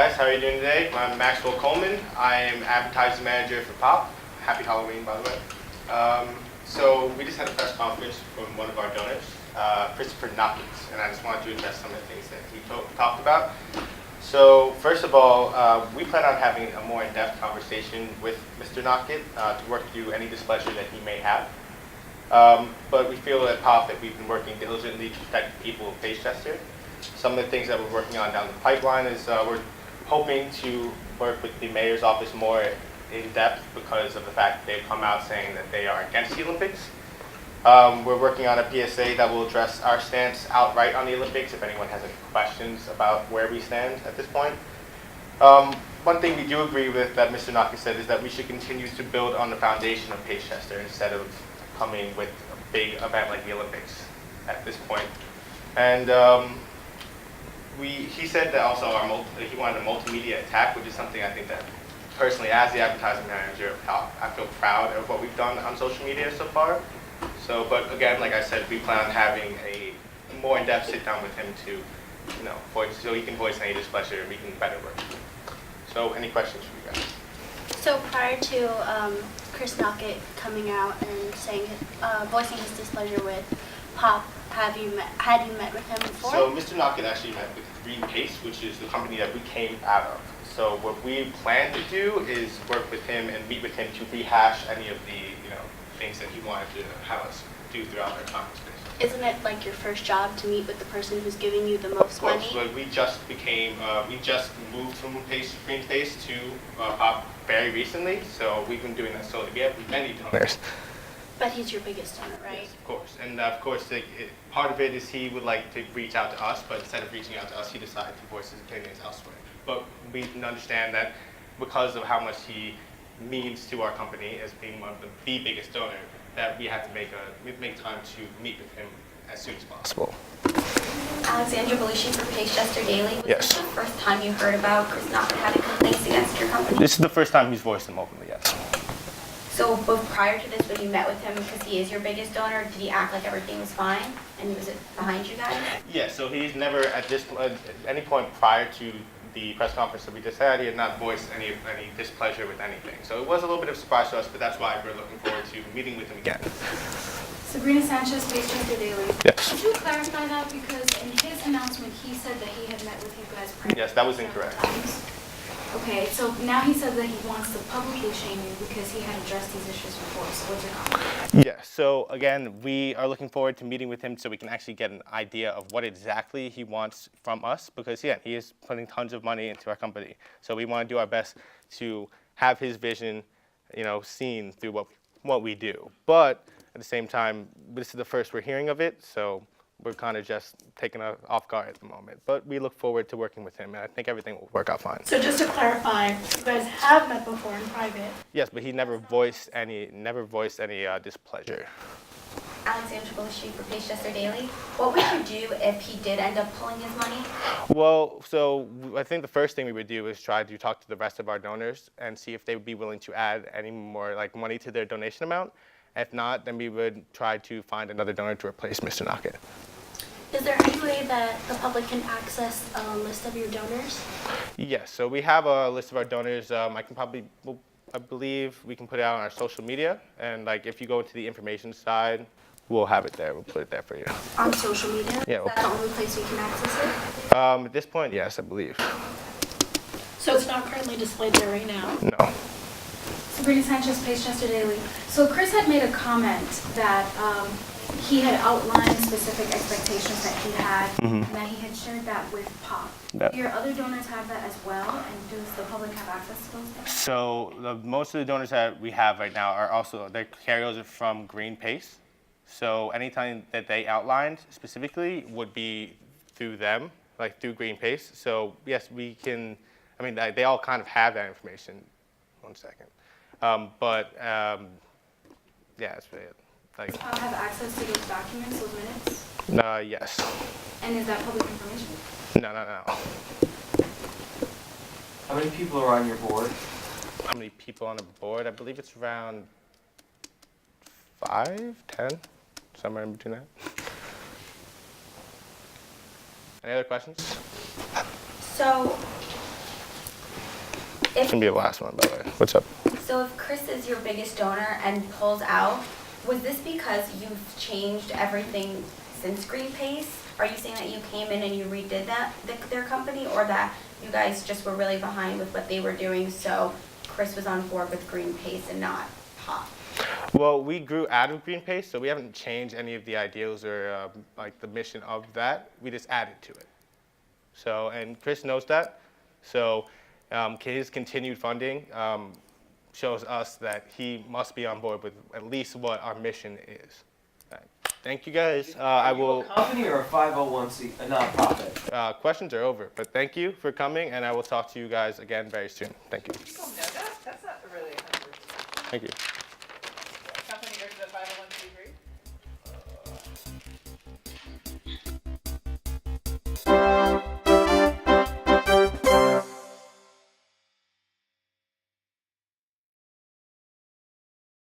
guys, how are you doing today? I'm Maxwell Coleman. I am advertising manager for POPP. Happy Halloween, by the way. So we just had a press conference from one of our donors, Chris Nocket, and I just wanted to address some of the things that he talked about. So first of all, we plan on having a more in-depth conversation with Mr. Nocket to work through any displeasure that he may have. But we feel at POPP that we've been working diligently to protect the people of Chester. Some of the things that we're working on down the pipeline is we're hoping to work with the mayor's office more in depth because of the fact that they've come out saying that they are against the Olympics. We're working on a PSA that will address our stance outright on the Olympics if anyone has any questions about where we stand at this point. One thing we do agree with that Mr. Nocket said is that we should continue to build on the foundation of Chester instead of coming with a big event like the Olympics at this point. And he said that also he wanted a multimedia attack, which is something I think that personally, as the advertising manager of POPP, I feel proud of what we've done on social media so far. So, but again, like I said, we plan on having a more in-depth sit-down with him to, so he can voice any displeasure and we can better work. So, any questions for you guys? So prior to Chris Nocket coming out and saying, voicing his displeasure with POPP, had you met with him before? So Mr. Nocket actually met with Green Pace, which is the company that we came out of. So what we plan to do is work with him and meet with him to rehash any of the things that he wanted to have us do throughout our conference. Isn't it like your first job to meet with the person who's giving you the most money? Of course, we just moved from Green Pace to POPP very recently, so we've been doing that slowly. We have many donors. But he's your biggest donor, right? Yes, of course. And of course, part of it is he would like to reach out to us, but instead of reaching out to us, he decided to voice his opinions elsewhere. But we can understand that because of how much he means to our company as being one of the biggest donor, that we have to make time to meet with him as soon as possible. Alexandra Belushi for Chester Daily. Was Yes. this the first time you heard about Chris Nocket having complaints against your company? This is the first time he's voiced them openly, yes. So both prior to this, when you met with him, because he is your biggest donor, did he act like everything was fine and was it behind you guys? Yeah, so he's never at any point prior to the press conference that we just had, he had not voiced any displeasure with anything. So it was a little bit of a surprise to us, but that's why we're looking forward to meeting with him again. Sabrina Sanchez, Chester Daily. Yes. Could you clarify that? Because in his announcement, he said that he had met with you guys prior. Yes, that was incorrect. Okay, so now he says that he wants to publicly shame you because he had addressed these issues before. So what's your comment? Yeah, so again, we are looking forward to meeting with him so we can actually get an idea of what exactly he wants from us because, yeah, he is putting tons of money into our company. So we want to do our best to have his vision, seen through what we do. But at the same time, this is the first we're hearing of it, so we're kind of just taken off guard at the moment. But we look forward to working with him, and I think everything will work out fine. So just to clarify, you guys have met before in private? Yes, but he never voiced any displeasure. Alexandra Belushi for Chester Daily. What would you do if he did end up pulling his money? Well, so I think the first thing we would do is try to talk to the rest of our donors and see if they would be willing to add any more money to their donation amount. If not, then we would try to find another donor to replace Mr. Nocket. Is there any way that the public can access a list of your donors? Yes, so we have a list of our donors. I believe we can put it out on our social media. And if you go into the information side, we'll have it there. We'll put it there for you. On social media? Yeah. Is that the only place you can access it? At this point, yes, I believe. So it's not currently displayed there right now? No. Sabrina Sanchez, Chester Daily. So Chris had made a comment that he had outlined specific expectations that he had, and that he had shared that with POPP. Yep. Do your other donors have that as well, and does the public have access to those things? So most of the donors that we have right now are also, they're carryovers from Green Pace. So anytime that they outlined specifically would be through them, through Green Pace. So yes, we can, they all kind of have that information. One second. Yeah, that's really it. Have access to those documents, those minutes? Yes. And is that public information? No. How many people are on your board? How many people on the board? I believe it's around 5, 10, somewhere in between that. Any other questions? So It's gonna be the last one, by the way. What's up? So if Chris is your biggest donor and pulls out, was this because you've changed everything since Green Pace? Are you saying that you came in and you redid their company, or that you guys just were really behind with what they were doing, so Chris was on board with Green Pace and not POPP? Well, we grew out of Green Pace, so we haven't changed any of the ideals or like the mission of that. We just added to it. So, and Chris knows that. So his continued funding shows us that he must be on board with at least what our mission is. Thank you guys. I will. A company or a 501c, a nonprofit? Questions are over, but thank you for coming, and I will talk to you guys again very soon. Thank you. Oh, no, that's not really a number. Thank you.